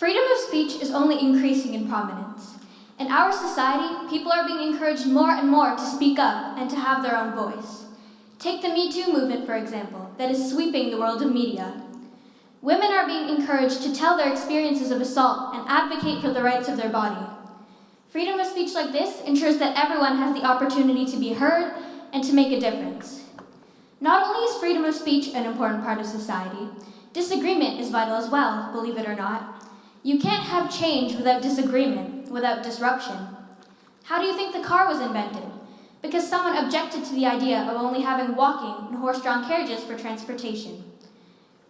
Freedom of speech is only increasing in prominence. In our society, people are being encouraged more and more to speak up and to have their own voice. Take the Me Too movement, for example, that is sweeping the world of media. Women are being encouraged to tell their experiences of assault and advocate for the rights of their body. Freedom of speech like this ensures that everyone has the opportunity to be heard and to make a difference. Not only is freedom of speech an important part of society, disagreement is vital as well, believe it or not. You can't have change without disagreement, without disruption. How do you think the car was invented? Because someone objected to the idea of only having walking and horse-drawn carriages for transportation.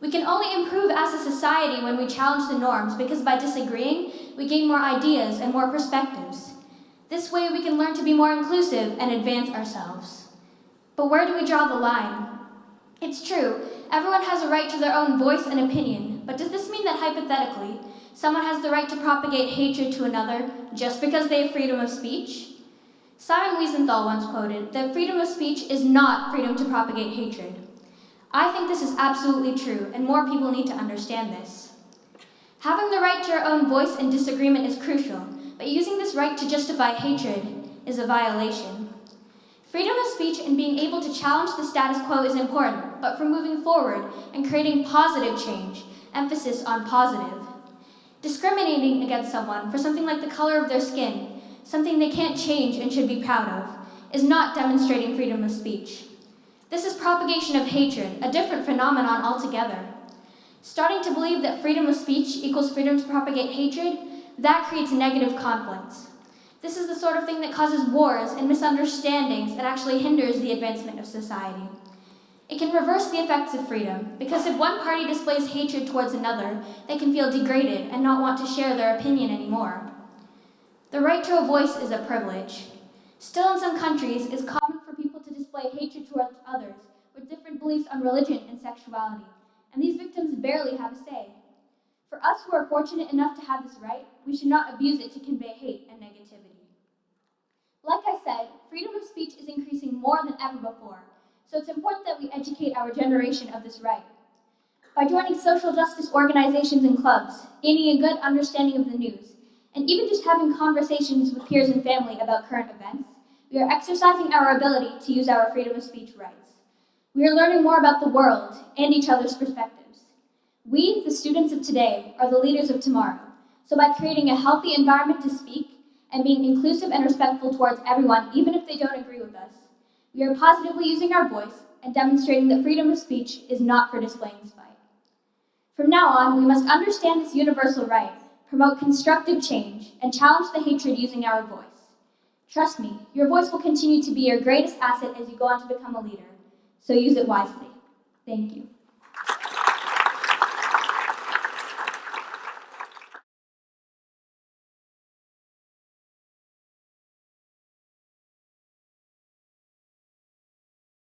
We can only improve as a society when we challenge the norms, because by disagreeing, we gain more ideas and more perspectives. This way we can learn to be more inclusive and advance ourselves. But where do we draw the line? It's true, everyone has a right to their own voice and opinion, but does this mean that hypothetically, someone has the right to propagate hatred to another just because they have freedom of speech? Simon Wiesenthal once quoted that freedom of speech is not freedom to propagate hatred. I think this is absolutely true, and more people need to understand this. Having the right to your own voice and disagreement is crucial, but using this right to justify hatred is a violation. Freedom of speech and being able to challenge the status quo is important, but for moving forward and creating positive change, emphasis on positive. Discriminating against someone for something like the color of their skin, something they can't change and should be proud of, is not demonstrating freedom of speech. This is propagation of hatred, a different phenomenon altogether. Starting to believe that freedom of speech equals freedom to propagate hatred, that creates negative conflicts. This is the sort of thing that causes wars and misunderstandings and actually hinders the advancement of society. It can reverse the effects of freedom, because if one party displays hatred towards another, they can feel degraded and not want to share their opinion anymore. The right to a voice is a privilege. Still, in some countries, it's common for people to display hatred towards others with different beliefs on religion and sexuality, and these victims barely have a say. For us who are fortunate enough to have this right, we should not abuse it to convey hate and negativity. Like I said, freedom of speech is increasing more than ever before, so it's important that we educate our generation of this right. By joining social justice organizations and clubs, gaining a good understanding of the news, and even just having conversations with peers and family about current events, we are exercising our ability to use our freedom of speech rights. We are learning more about the world and each other's perspectives. We, the students of today, are the leaders of tomorrow, so by creating a healthy environment to speak and being inclusive and respectful towards everyone, even if they don't agree with us, we are positively using our voice and demonstrating that freedom of speech is not for displaying spite. From now on, we must understand this universal right, promote constructive change, and challenge the hatred using our voice. Trust me, your voice will continue to be your greatest asset as you go on to become a leader, so use it wisely. Thank you.